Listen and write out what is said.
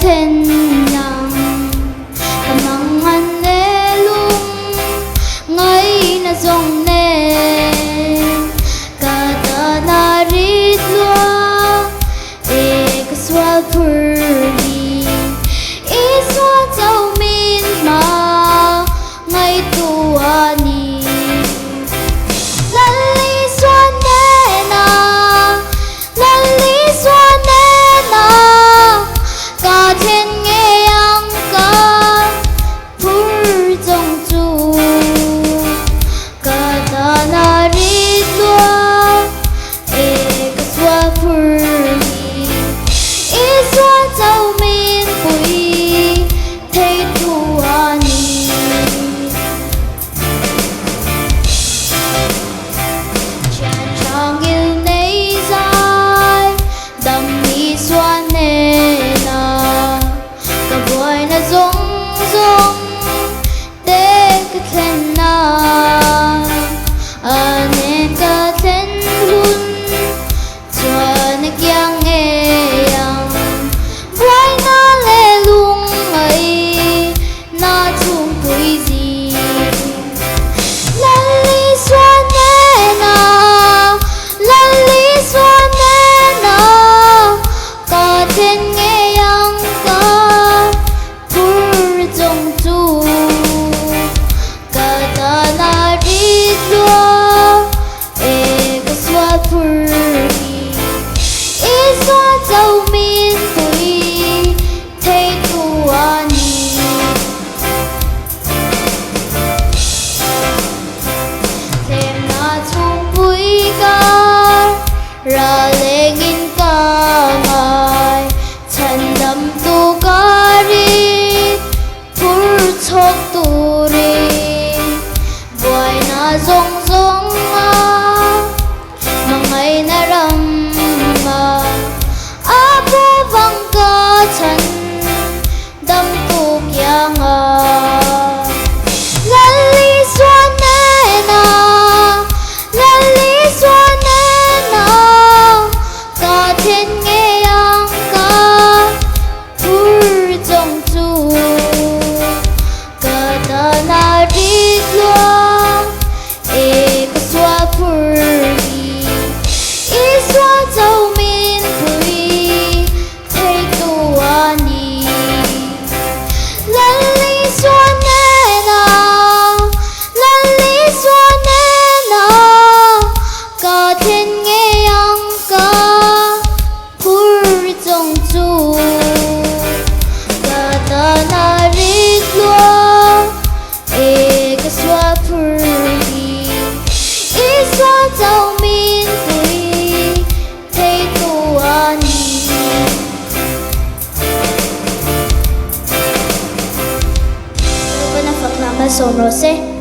khen nàng mang ăn lê lung ngay na dòng nè cả ta na rít loa e cái xoa purni e xoa châu min ma ngay tua ni lali xoa nè na lali xoa nè na cả thiên nghe ang ca pur trong chu cả ta na rít loa e cái xoa purni e xoa châu min pui thấy tua ni chan chang yêu nay dài đam mi xoa nè na cả boy na zong zong để cái khen na anh cả khen hun cho nó giang nghe yang boy na lê lung ấy na chung tuổi gì lali xoa nè na lali xoa nè na cả thiên nghe yang ca pur trong chu cả ta na rít loa e cái xoa pur e xoa châu min pui thấy tua ni thêm na chung pui ca ra lên in ca ngài chân đâm tu ca ri pur chok tu ri boy na zong zong a mangai na ram ma apo vang ca chân đâm tu kya nga lali xoa nè na lali xoa nè na cả thiên nghe ang ca pur trong chu cả ta na rít loa e cái xoa pur e xoa châu min pui thấy tua ni lali xoa nè na lali xoa nè na cả thiên nghe ang ca pur trong chu cả ta na rít loa e cái xoa pur e xoa châu min pui thấy tua ni Vengthlang Malsawmzuali